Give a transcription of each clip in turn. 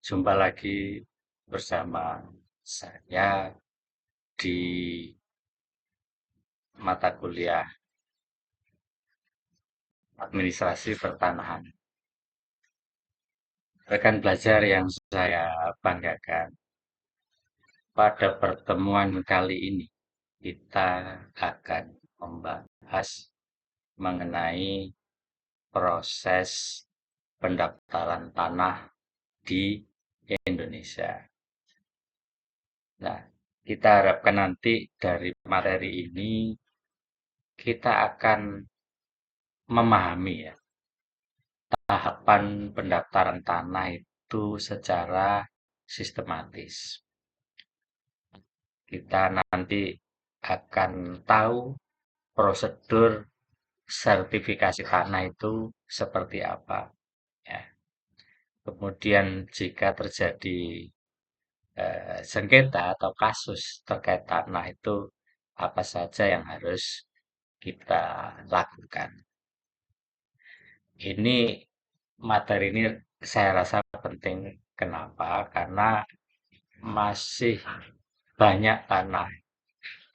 Jumpa lagi bersama saya di mata kuliah Administrasi Pertanahan. Rekan belajar yang saya banggakan, pada pertemuan kali ini kita akan membahas mengenai proses pendaftaran tanah di Indonesia. Nah, kita harapkan nanti dari materi ini kita akan memahami ya tahapan pendaftaran tanah itu secara sistematis. Kita nanti akan tahu prosedur sertifikasi tanah itu seperti apa. Ya. Kemudian jika terjadi sengketa atau kasus terkait tanah itu apa saja yang harus kita lakukan. Ini materi ini saya rasa penting. Kenapa? Karena masih banyak tanah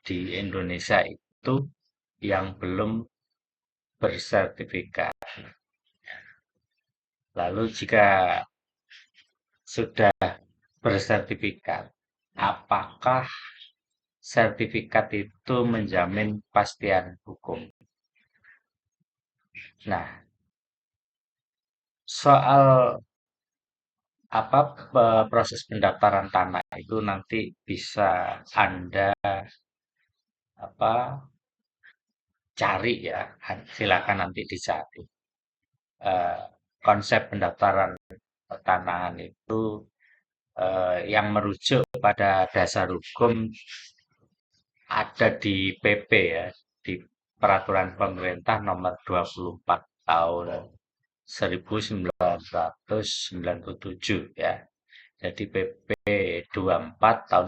di Indonesia itu yang belum bersertifikat. Lalu jika sudah bersertifikat, apakah sertifikat itu menjamin kepastian hukum? Nah, soal apa proses pendaftaran tanah itu nanti bisa Anda apa cari ya, silakan nanti dicari. Eh, Konsep pendaftaran pertanahan itu yang merujuk pada dasar hukum ada di PP ya, di Peraturan Pemerintah Nomor 24 Tahun 1997 ya. Jadi PP 24 tahun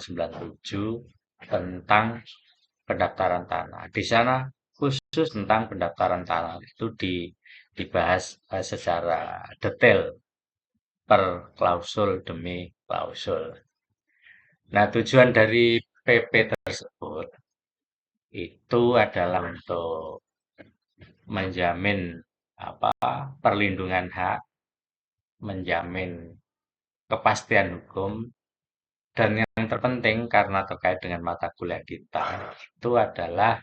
97 tentang pendaftaran tanah. Di sana khusus tentang pendaftaran tanah itu dibahas secara detail per klausul demi klausul. Nah, tujuan dari PP tersebut itu adalah untuk menjamin apa perlindungan hak, menjamin kepastian hukum, dan yang terpenting karena terkait dengan mata kuliah kita itu adalah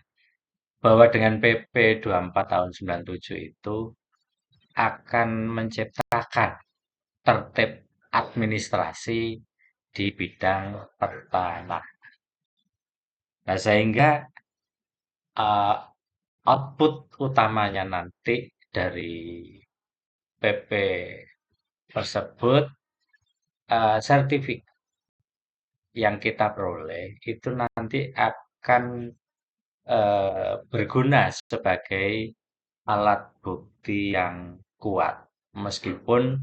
bahwa dengan PP 24 tahun 97 itu akan menciptakan tertib administrasi di bidang pertanahan. Nah, sehingga uh, output utamanya nanti dari PP tersebut sertifikat yang kita peroleh itu nanti akan berguna sebagai alat bukti yang kuat. Meskipun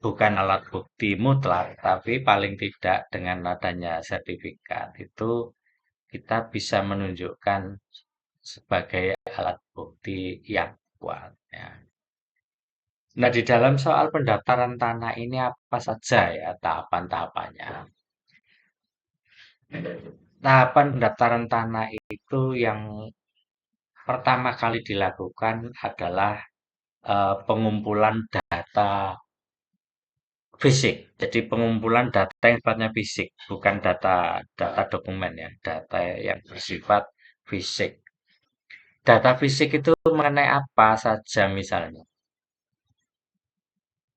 bukan alat bukti mutlak, tapi paling tidak dengan adanya sertifikat itu kita bisa menunjukkan sebagai alat bukti yang kuat. Ya. Nah, di dalam soal pendaftaran tanah ini apa saja ya tahapan-tahapannya? Tahapan pendaftaran tanah itu yang pertama kali dilakukan adalah pengumpulan data fisik. Jadi pengumpulan data yang sifatnya fisik, bukan data data dokumen ya, data yang bersifat fisik. Data fisik itu mengenai apa saja misalnya?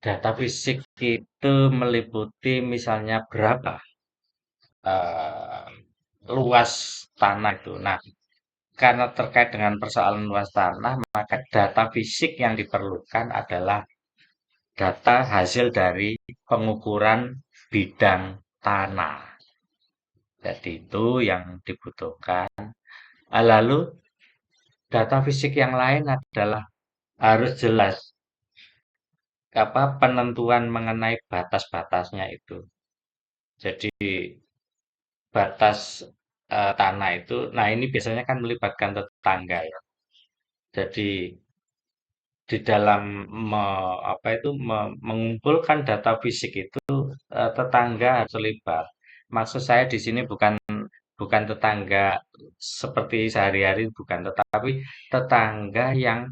Data fisik itu meliputi misalnya berapa eh, luas tanah itu. Nah, karena terkait dengan persoalan luas tanah, maka data fisik yang diperlukan adalah data hasil dari pengukuran bidang tanah. Jadi itu yang dibutuhkan. Lalu data fisik yang lain adalah harus jelas apa penentuan mengenai batas-batasnya itu. Jadi batas tanah itu, nah ini biasanya kan melibatkan tetangga ya. Jadi di dalam mengumpulkan data fisik itu tetangga harus terlibat. Maksud saya di sini bukan bukan tetangga seperti sehari-hari bukan, tetapi tetangga yang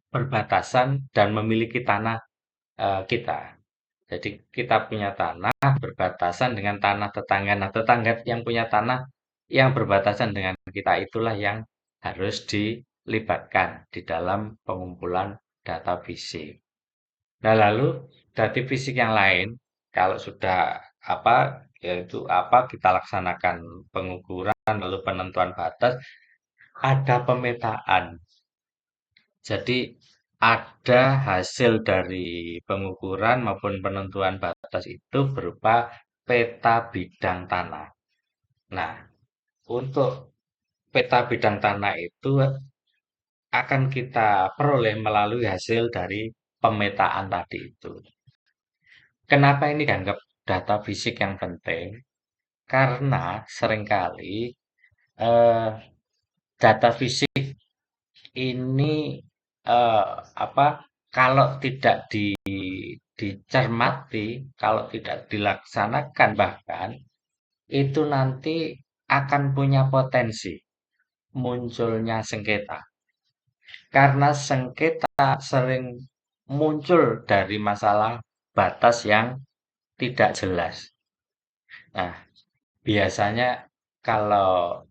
berbatasan dan memiliki tanah kita. Jadi kita punya tanah berbatasan dengan tanah tetangga. Nah, tetangga yang punya tanah yang berbatasan dengan kita itulah yang harus dilibatkan di dalam pengumpulan data fisik. Nah, lalu data fisik yang lain kalau sudah yaitu kita laksanakan pengukuran lalu penentuan batas, ada pemetaan. Jadi ada hasil dari pengukuran maupun penentuan batas itu berupa peta bidang tanah. Nah, untuk peta bidang tanah itu akan kita peroleh melalui hasil dari pemetaan tadi itu. Kenapa ini dianggap data fisik yang penting? Karena seringkali eh, data fisik ini eh, apa kalau tidak dicermati, kalau tidak dilaksanakan bahkan itu nanti akan punya potensi munculnya sengketa. Karena sengketa sering muncul dari masalah batas yang tidak jelas. Nah, biasanya kalau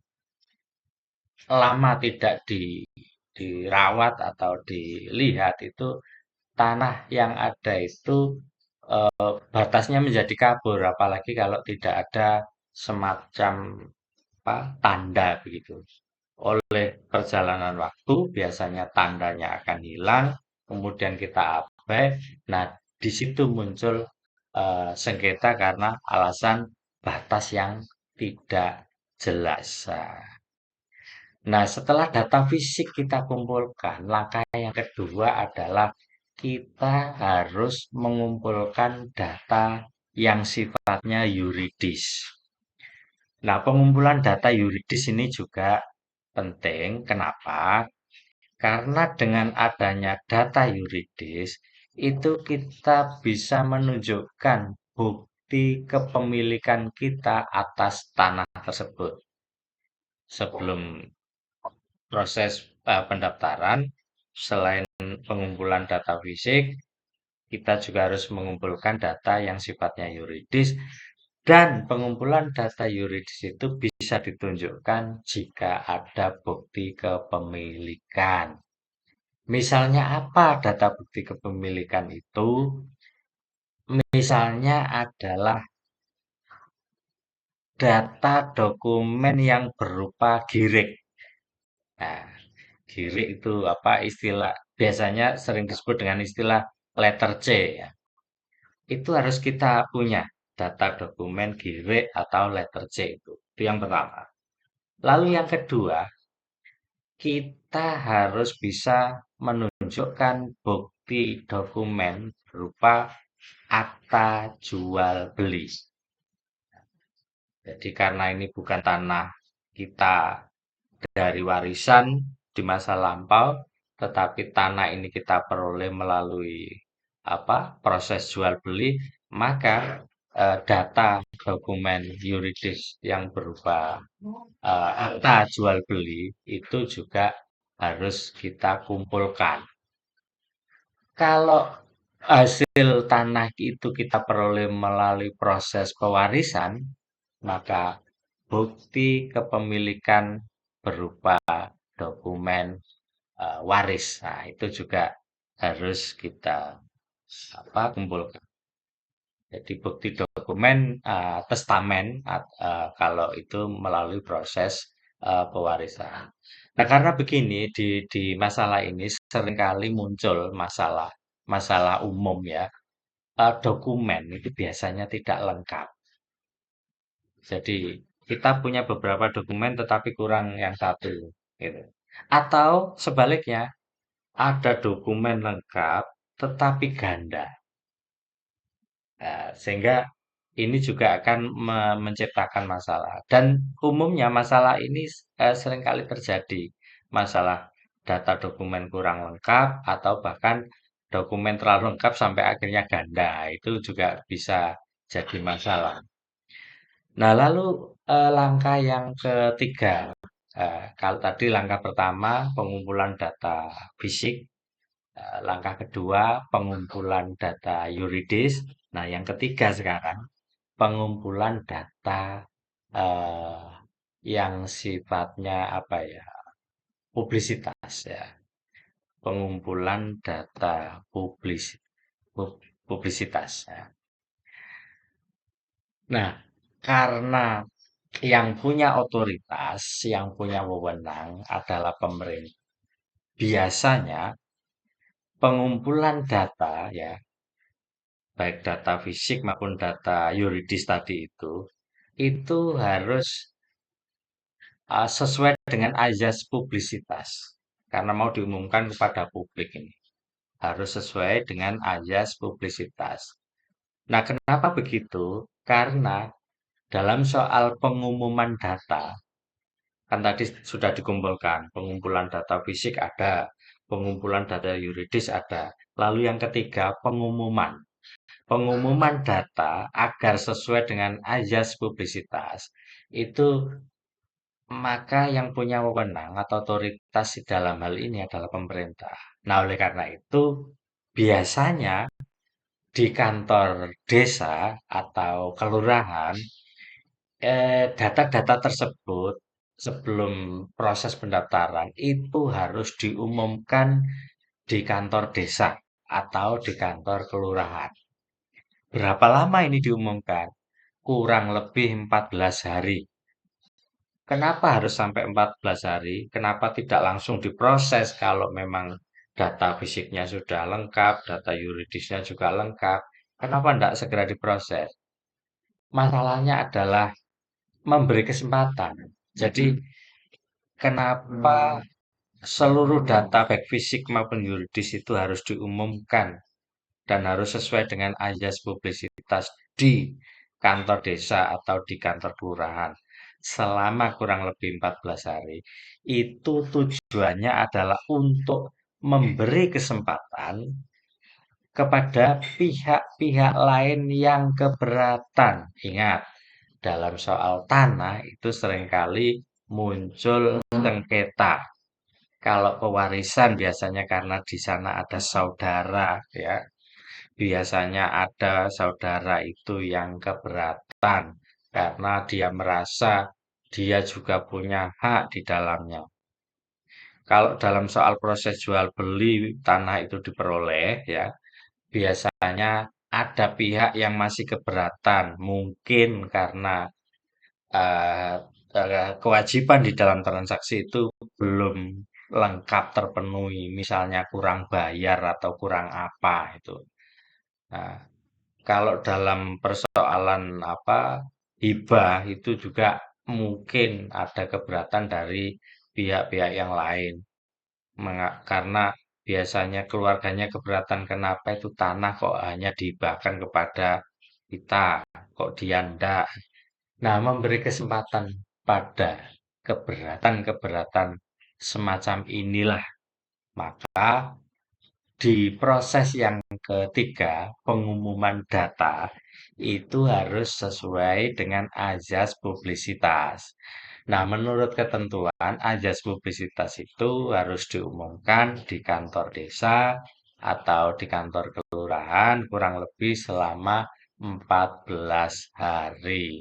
lama tidak dirawat atau dilihat itu tanah yang ada itu batasnya menjadi kabur, apalagi kalau tidak ada semacam tanda begitu. Oleh perjalanan waktu, biasanya tandanya akan hilang, kemudian kita abai. Nah, di situ muncul sengketa karena alasan batas yang tidak jelas. Nah, setelah data fisik kita kumpulkan, langkah yang kedua adalah kita harus mengumpulkan data yang sifatnya yuridis. Nah, pengumpulan data yuridis ini juga penting. Kenapa? Karena dengan adanya data yuridis, itu kita bisa menunjukkan bukti kepemilikan kita atas tanah tersebut. Sebelum proses pendaftaran, selain pengumpulan data fisik, kita juga harus mengumpulkan data yang sifatnya yuridis dan pengumpulan data yuridis itu bisa ditunjukkan jika ada bukti kepemilikan. Misalnya apa data bukti kepemilikan itu? Misalnya adalah data dokumen yang berupa girik. Nah, girik itu istilah biasanya sering disebut dengan istilah letter C ya. Itu harus kita punya data dokumen girik atau letter C itu. Itu yang pertama. Lalu yang kedua, kita harus bisa menunjukkan bukti dokumen berupa akta jual beli. Jadi karena ini bukan tanah kita dari warisan di masa lampau, tetapi tanah ini kita peroleh melalui proses jual beli, maka data dokumen yuridis yang berupa akta jual beli itu juga harus kita kumpulkan. Kalau hasil tanah itu kita peroleh melalui proses pewarisan, maka bukti kepemilikan berupa dokumen waris. Nah, itu juga harus kita kumpulkan. Jadi bukti dokumen testamen kalau itu melalui proses pewarisan. Nah, karena begini di masalah ini seringkali muncul masalah masalah umum ya. Dokumen itu biasanya tidak lengkap. Jadi kita punya beberapa dokumen tetapi kurang yang satu gitu. Atau sebaliknya ada dokumen lengkap tetapi ganda. Nah, sehingga ini juga akan menciptakan masalah. Dan umumnya masalah ini seringkali terjadi. Masalah data dokumen kurang lengkap atau bahkan dokumen terlalu lengkap sampai akhirnya ganda. Itu juga bisa jadi masalah. Nah, lalu langkah yang ketiga, kalau tadi langkah pertama pengumpulan data fisik, langkah kedua pengumpulan data yuridis. Nah, yang ketiga sekarang pengumpulan data eh, yang sifatnya apa ya, publisitas ya, pengumpulan data publisitas. Ya. Nah, karena yang punya otoritas, yang punya wewenang adalah pemerintah. Biasanya pengumpulan data ya, baik data fisik maupun data yuridis tadi itu harus sesuai dengan azas publisitas. Karena mau diumumkan kepada publik ini. Harus sesuai dengan azas publisitas. Nah, kenapa begitu? Karena dalam soal pengumuman data, kan tadi sudah dikumpulkan, pengumpulan data fisik ada, pengumpulan data yuridis ada. Lalu yang ketiga, pengumuman. Pengumuman data agar sesuai dengan azas publisitas, itu maka yang punya wewenang atau otoritas di dalam hal ini adalah pemerintah. Nah, oleh karena itu, biasanya di kantor desa atau kelurahan, data-data tersebut sebelum proses pendaftaran itu harus diumumkan di kantor desa atau di kantor kelurahan. Berapa lama ini diumumkan? Kurang lebih 14 hari. Kenapa harus sampai 14 hari? Kenapa tidak langsung diproses kalau memang data fisiknya sudah lengkap, data yuridisnya juga lengkap? Kenapa tidak segera diproses? Masalahnya adalah memberi kesempatan. Jadi, kenapa seluruh data baik fisik maupun yuridis itu harus diumumkan dan harus sesuai dengan azas publisitas di kantor desa atau di kantor kelurahan selama kurang lebih 14 hari. Itu tujuannya adalah untuk memberi kesempatan kepada pihak-pihak lain yang keberatan. Ingat, dalam soal tanah itu seringkali muncul sengketa. Kalau pewarisan biasanya karena di sana ada saudara ya. Biasanya ada saudara itu yang keberatan karena dia merasa dia juga punya hak di dalamnya. Kalau dalam soal proses jual beli tanah itu diperoleh ya, biasanya ada pihak yang masih keberatan, mungkin karena eh, kewajiban di dalam transaksi itu belum lengkap terpenuhi, misalnya kurang bayar atau kurang apa itu. Nah, kalau dalam persoalan apa hibah itu juga mungkin ada keberatan dari pihak-pihak yang lain. Karena biasanya keluarganya keberatan kenapa itu tanah kok hanya dihibahkan kepada kita, kok dia ndak. Nah, memberi kesempatan pada keberatan-keberatan semacam inilah, maka di proses yang ketiga, pengumuman data itu harus sesuai dengan azas publisitas. Nah, menurut ketentuan, azas publisitas itu harus diumumkan di kantor desa atau di kantor kelurahan kurang lebih selama 14 hari.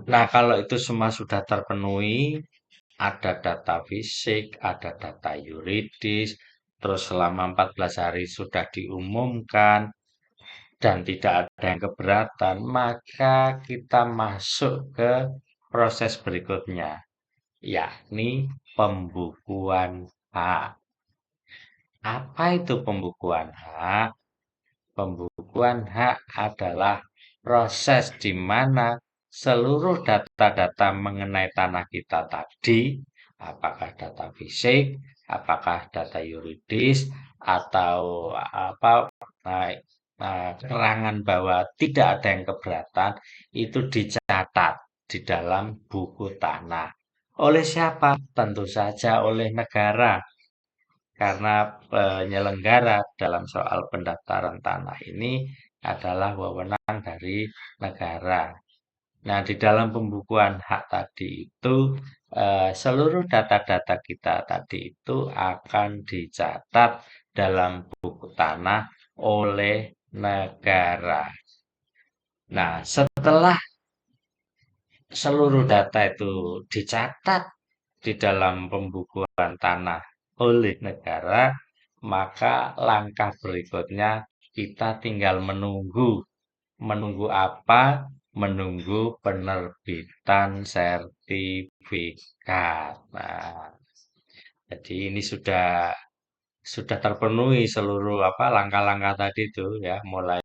Nah, kalau itu semua sudah terpenuhi, ada data fisik, ada data yuridis, terus selama 14 hari sudah diumumkan, dan tidak ada yang keberatan, maka kita masuk ke proses berikutnya, yakni pembukuan hak. Apa itu pembukuan hak? Pembukuan hak adalah proses di mana seluruh data-data mengenai tanah kita tadi, apakah data fisik, apakah data yuridis, atau apa keterangan bahwa tidak ada yang keberatan, itu dicatat di dalam buku tanah. Oleh siapa? Tentu saja oleh negara. karena penyelenggara dalam soal pendaftaran tanah ini adalah wewenang dari negara. Nah, di dalam pembukuan hak tadi itu, seluruh data-data kita tadi itu akan dicatat dalam buku tanah oleh negara. Nah, setelah seluruh data itu dicatat di dalam pembukuan tanah oleh negara, maka langkah berikutnya kita tinggal menunggu. Menunggu apa? Menunggu penerbitan sertifikat. Nah, jadi ini sudah terpenuhi seluruh apa langkah-langkah tadi itu ya, mulai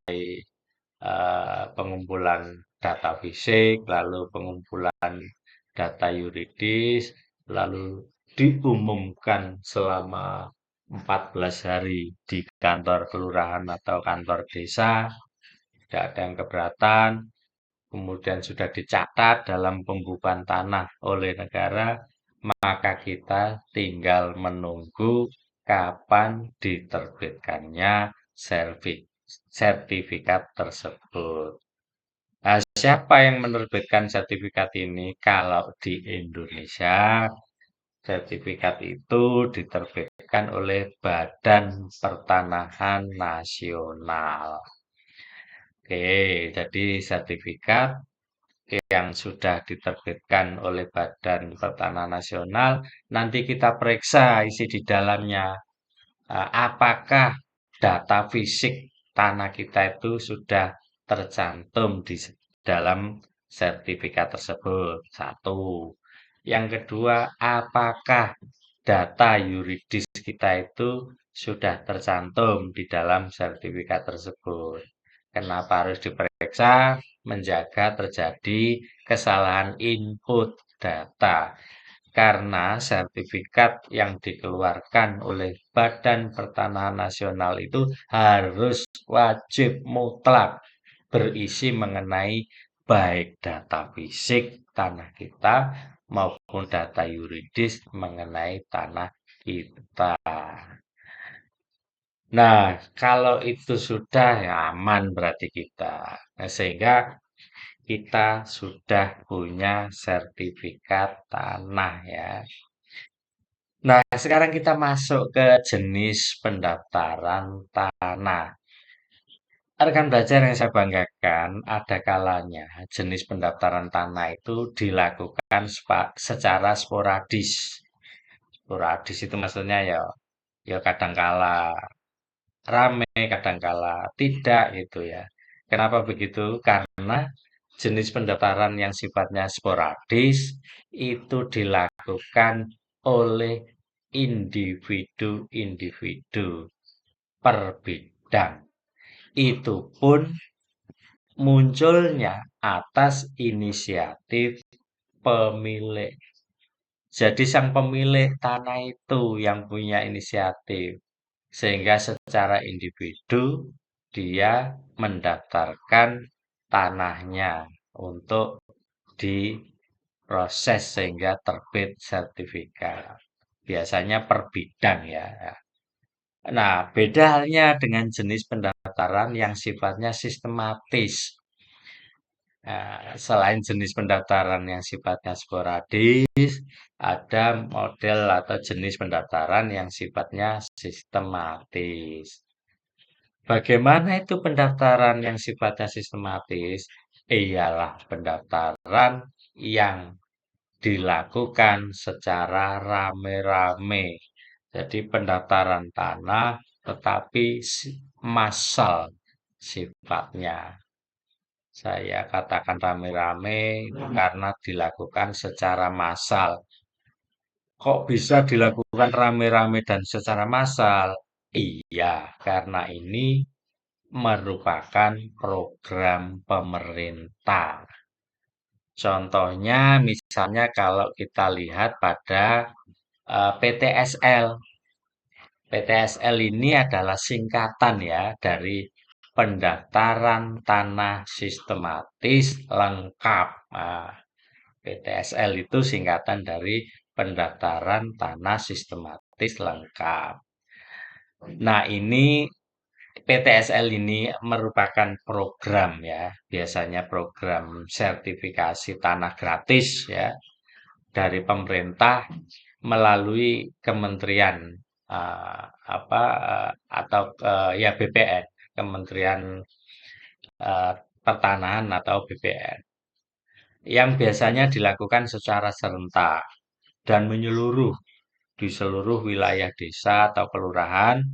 pengumpulan data fisik, lalu pengumpulan data yuridis, lalu diumumkan selama 14 hari di kantor kelurahan atau kantor desa, tidak ada yang keberatan, kemudian sudah dicatat dalam pembukuan tanah oleh negara, maka kita tinggal menunggu kapan diterbitkannya sertifikat tersebut. Nah, siapa yang menerbitkan sertifikat ini? Kalau di Indonesia, sertifikat itu diterbitkan oleh Badan Pertanahan Nasional. Oke, jadi sertifikat yang sudah diterbitkan oleh Badan Pertanahan Nasional, nanti kita periksa isi di dalamnya. Apakah data fisik tanah kita itu sudah tercantum di dalam sertifikat tersebut? Satu. Yang kedua, apakah data yuridis kita itu sudah tercantum di dalam sertifikat tersebut? Kenapa harus diperiksa? Menjaga terjadi kesalahan input data. Karena sertifikat yang dikeluarkan oleh Badan Pertanahan Nasional itu harus wajib mutlak berisi mengenai baik data fisik tanah kita maupun data yuridis mengenai tanah kita. Nah, kalau itu sudah ya aman berarti kita. Nah, sehingga kita sudah punya sertifikat tanah ya. Nah, sekarang kita masuk ke jenis pendaftaran tanah. Rekan belajar yang saya banggakan, ada kalanya jenis pendaftaran tanah itu dilakukan secara sporadis. Sporadis itu maksudnya ya, ya kadangkala rame, kadangkala tidak gitu ya. Kenapa begitu? Karena jenis pendaftaran yang sifatnya sporadis itu dilakukan oleh individu-individu per bidang. Itu pun munculnya atas inisiatif pemilik. Jadi sang pemilik tanah itu yang punya inisiatif. Sehingga secara individu dia mendaftarkan tanahnya untuk diproses sehingga terbit sertifikat. Biasanya per bidang ya. Nah, beda halnya dengan jenis pendaftaran yang sifatnya sistematis. Nah, selain jenis pendaftaran yang sifatnya sporadis, ada model atau jenis pendaftaran yang sifatnya sistematis. Bagaimana itu pendaftaran yang sifatnya sistematis? Ialah pendaftaran yang dilakukan secara rame-rame. Jadi pendaftaran tanah tetapi massal sifatnya. Saya katakan rame-rame karena dilakukan secara massal. Kok bisa dilakukan rame-rame dan secara massal? Iya, karena ini merupakan program pemerintah. Contohnya, misalnya kalau kita lihat pada PTSL. PTSL ini adalah singkatan ya dari pendaftaran tanah sistematis lengkap. Nah, PTSL itu singkatan dari pendaftaran tanah sistematis lengkap. Nah, ini PTSL ini merupakan program ya, biasanya program sertifikasi tanah gratis ya dari pemerintah melalui kementerian eh, apa atau ya BPN, Kementerian Pertanahan atau BPN yang biasanya dilakukan secara serentak dan menyeluruh di seluruh wilayah desa atau kelurahan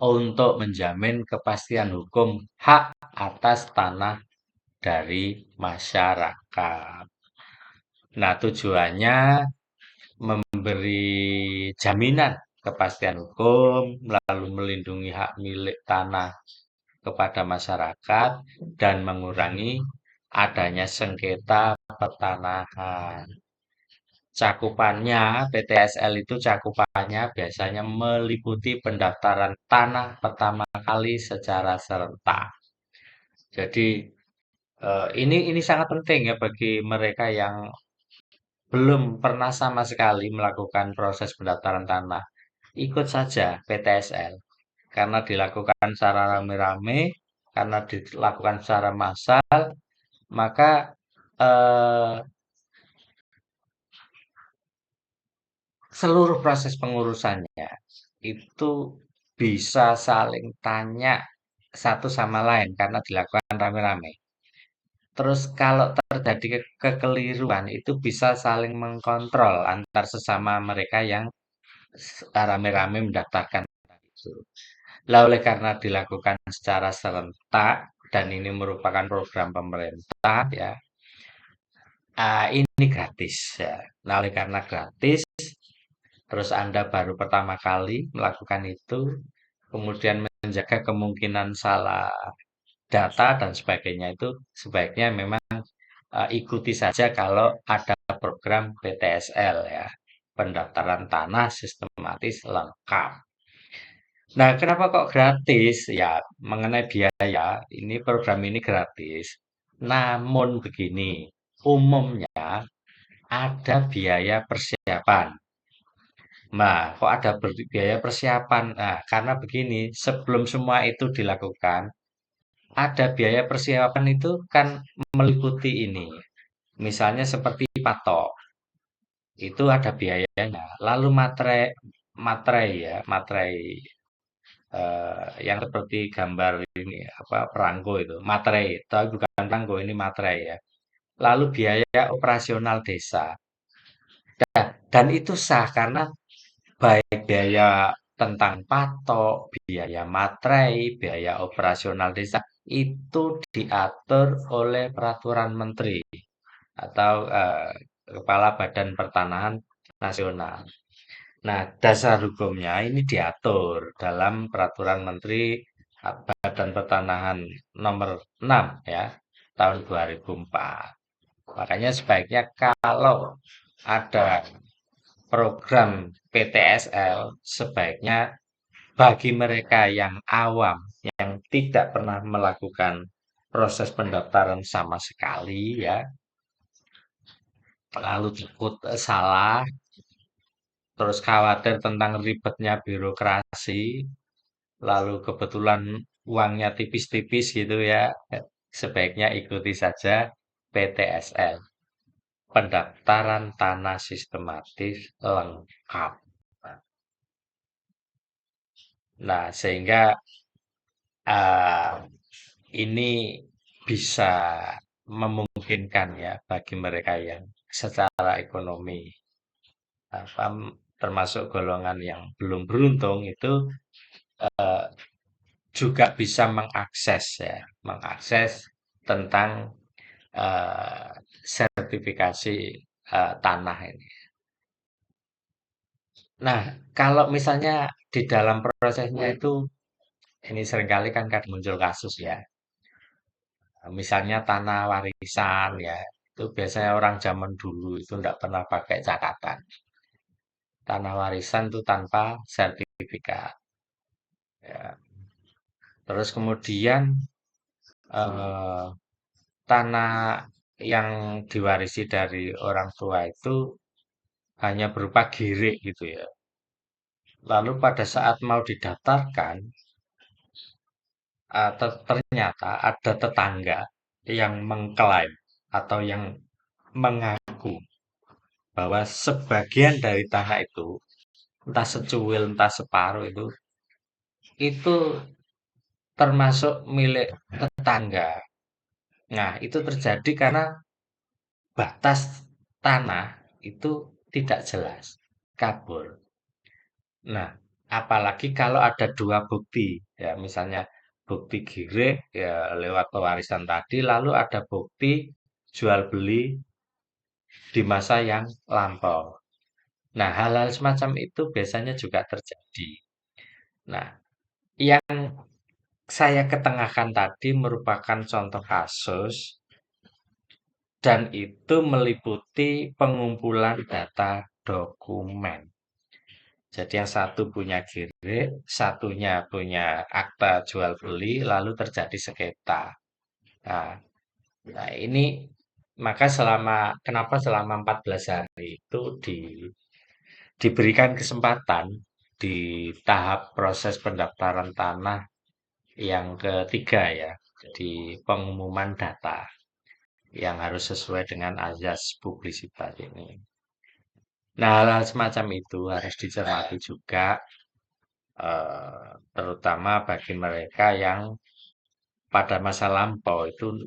untuk menjamin kepastian hukum hak atas tanah dari masyarakat. Nah, tujuannya memberi jaminan kepastian hukum, lalu melindungi hak milik tanah kepada masyarakat, dan mengurangi adanya sengketa pertanahan. Cakupannya, PTSL itu cakupannya biasanya meliputi pendaftaran tanah pertama kali secara serentak. Jadi ini sangat penting ya bagi mereka yang belum pernah sama sekali melakukan proses pendaftaran tanah. Ikut saja PTSL karena dilakukan secara rame-rame, karena dilakukan secara massal, maka eh, seluruh proses pengurusannya itu bisa saling tanya satu sama lain karena dilakukan rame-rame. Terus kalau terjadi kekeliruan itu bisa saling mengkontrol antar sesama mereka yang rame-rame mendaftarkan itu. Lah oleh karena dilakukan secara serentak dan ini merupakan program pemerintah ya, ini gratis ya. Nah oleh karena gratis, terus Anda baru pertama kali melakukan itu, kemudian menjaga kemungkinan salah data dan sebagainya itu sebaiknya memang ikuti saja kalau ada program PTSL ya, pendaftaran tanah sistematis lengkap. Nah, kenapa kok gratis? Ya, mengenai biaya, ini program ini gratis. Namun begini, umumnya ada biaya persiapan. Nah, kok ada biaya persiapan? Nah, karena begini, sebelum semua itu dilakukan, ada biaya persiapan itu kan meliputi ini. Misalnya seperti patok, itu ada biayanya. Lalu materai, materai ya, materai yang seperti gambar ini apa perangko itu, materai, tapi bukan perangko ini materai ya. Lalu biaya operasional desa. Dan itu sah karena baik biaya tentang patok, biaya materai, biaya operasional desa itu diatur oleh peraturan menteri atau Kepala Badan Pertanahan Nasional. Nah, dasar hukumnya ini diatur dalam Peraturan Menteri Badan Pertanahan nomor 6 ya, tahun 2004. Makanya sebaiknya kalau ada program PTSL, sebaiknya bagi mereka yang awam, yang tidak pernah melakukan proses pendaftaran sama sekali ya, lalu takut salah, terus khawatir tentang ribetnya birokrasi, lalu kebetulan uangnya tipis-tipis gitu ya, sebaiknya ikuti saja PTSL, pendaftaran tanah sistematis lengkap. Nah, sehingga eh, ini bisa memungkinkan ya bagi mereka yang secara ekonomi apa termasuk golongan yang belum beruntung itu juga bisa mengakses ya, mengakses tentang eh, sertifikasi tanah ini. Nah, kalau misalnya di dalam prosesnya itu ini seringkali kan muncul kasus ya. Misalnya tanah warisan ya, itu biasanya orang zaman dulu itu tidak pernah pakai catatan. Tanah warisan itu tanpa sertifikat. Ya. Terus kemudian eh, tanah yang diwarisi dari orang tua itu hanya berupa girik gitu ya. Lalu pada saat mau didaftarkan, ternyata ada tetangga yang mengklaim atau yang mengaku bahwa sebagian dari tanah itu, entah secuil, entah separuh itu termasuk milik tetangga. Nah, itu terjadi karena batas tanah itu tidak jelas, kabur. Nah, apalagi kalau ada dua bukti, ya misalnya bukti gire ya lewat pewarisan tadi, lalu ada bukti jual beli di masa yang lampau. Nah, hal-hal semacam itu biasanya juga terjadi. Nah, yang saya ketengahkan tadi merupakan contoh kasus dan itu meliputi pengumpulan data dokumen. Jadi yang satu punya gire, satunya punya akta jual beli, lalu terjadi sengketa. Nah, nah, ini maka kenapa selama 14 hari itu diberikan kesempatan di tahap proses pendaftaran tanah yang ketiga ya, di pengumuman data yang harus sesuai dengan azas publisitas ini. Nah, hal-hal semacam itu harus dicermati juga, terutama bagi mereka yang pada masa lampau itu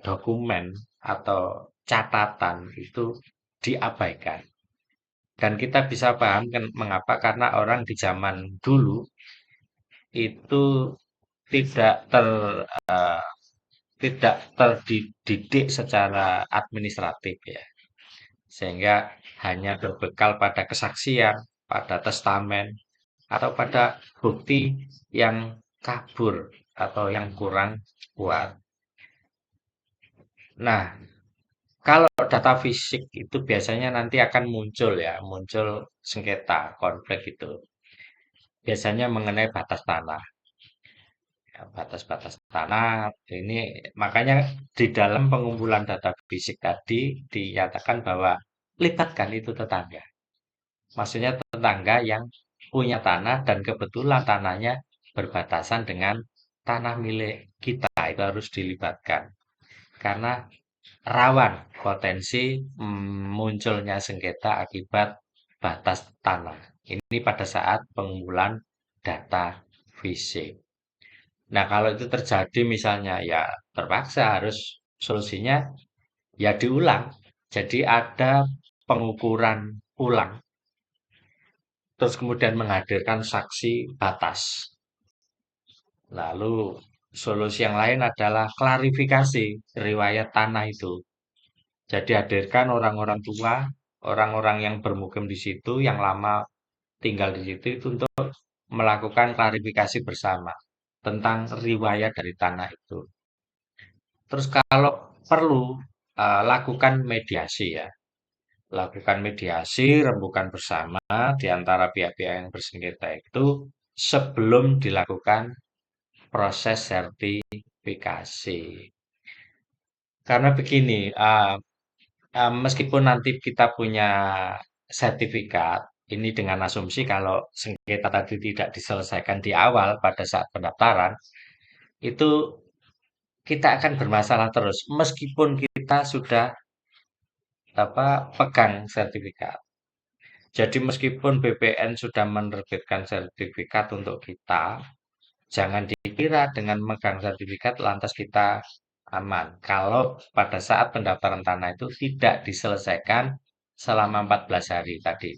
dokumen atau catatan itu diabaikan. Dan kita bisa paham kan mengapa karena orang di zaman dulu itu tidak ter eh, tidak terdidik secara administratif ya. Sehingga hanya berbekal pada kesaksian, pada testamen, atau pada bukti yang kabur atau yang kurang kuat. Nah, kalau data fisik itu biasanya nanti akan muncul ya, muncul sengketa, konflik itu. Biasanya mengenai batas tanah. Ya, batas-batas tanah ini makanya di dalam pengumpulan data fisik tadi dinyatakan bahwa libatkan itu tetangga. Maksudnya tetangga yang punya tanah dan kebetulan tanahnya berbatasan dengan tanah milik kita itu harus dilibatkan. Karena rawan potensi munculnya sengketa akibat batas tanah. Ini pada saat pengumpulan data fisik. Nah, kalau itu terjadi misalnya ya terpaksa harus solusinya ya diulang. Jadi ada pengukuran ulang, terus kemudian menghadirkan saksi batas. Lalu solusi yang lain adalah klarifikasi riwayat tanah itu. Jadi hadirkan orang-orang tua, orang-orang yang bermukim di situ, yang lama tinggal di situ itu untuk melakukan klarifikasi bersama tentang riwayat dari tanah itu. Terus kalau perlu lakukan mediasi ya. Lakukan mediasi, rembukan bersama di antara pihak-pihak yang bersengketa itu sebelum dilakukan proses sertifikasi. Karena begini, meskipun nanti kita punya sertifikat, ini dengan asumsi kalau sengketa tadi tidak diselesaikan di awal pada saat pendaftaran, itu kita akan bermasalah terus meskipun kita sudah pegang sertifikat. Jadi meskipun BPN sudah menerbitkan sertifikat untuk kita, jangan dikira dengan megang sertifikat lantas kita aman. Kalau pada saat pendaftaran tanah itu tidak diselesaikan selama 14 hari tadi.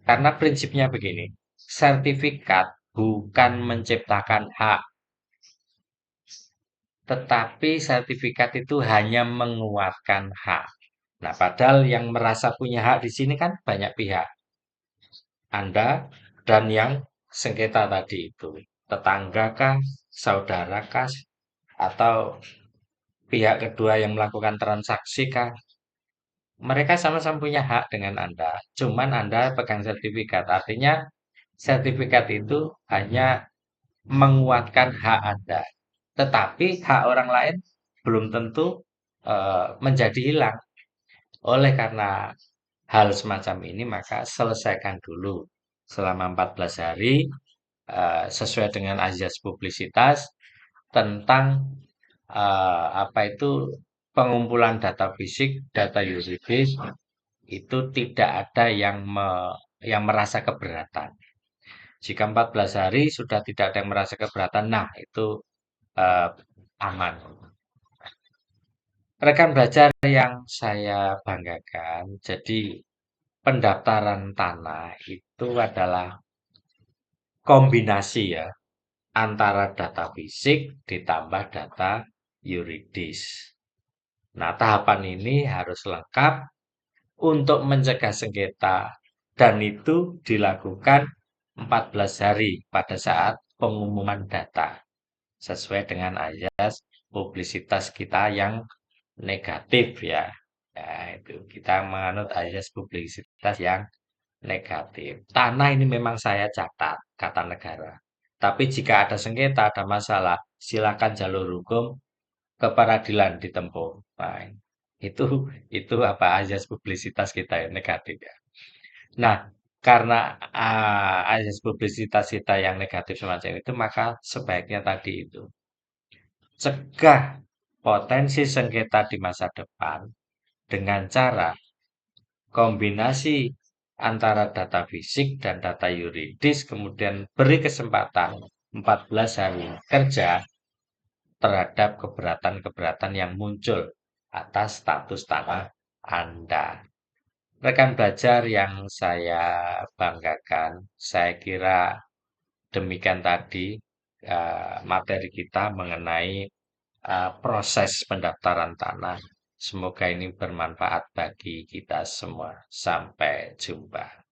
Karena prinsipnya begini, sertifikat bukan menciptakan hak, tetapi sertifikat itu hanya menguatkan hak. Nah, padahal yang merasa punya hak di sini kan banyak pihak. Anda dan yang sengketa tadi itu. Tetangga kah, saudara kah, atau pihak kedua yang melakukan transaksi kah? Mereka sama-sama punya hak dengan Anda. Cuman Anda pegang sertifikat. Artinya sertifikat itu hanya menguatkan hak Anda. Tetapi hak orang lain belum tentu menjadi hilang. Oleh karena hal semacam ini, maka selesaikan dulu selama 14 hari sesuai dengan azas publisitas tentang apa itu pengumpulan data fisik, data yuridis itu tidak ada yang merasa keberatan. Jika 14 hari sudah tidak ada yang merasa keberatan, nah itu eh, aman. Rekan belajar yang saya banggakan, jadi pendaftaran tanah itu adalah kombinasi ya antara data fisik ditambah data yuridis. Nah, tahapan ini harus lengkap untuk mencegah sengketa dan itu dilakukan 14 hari pada saat pengumuman data sesuai dengan azas publisitas kita yang negatif ya. Ya, itu kita menganut azas publisitas yang negatif. Tanah ini memang saya catat, kata negara. Tapi jika ada sengketa, ada masalah, silakan jalur hukum ke peradilan ditempuh. Nah, itu itu apa azas publisitas kita yang negatif ya. Nah, karena azas publisitas kita yang negatif semacam itu, maka sebaiknya tadi itu cegah potensi sengketa di masa depan dengan cara kombinasi antara data fisik dan data yuridis, kemudian beri kesempatan 14 hari kerja terhadap keberatan-keberatan yang muncul atas status tanah Anda. Rekan belajar yang saya banggakan, saya kira demikian tadi materi kita mengenai proses pendaftaran tanah. Semoga ini bermanfaat bagi kita semua. Sampai jumpa.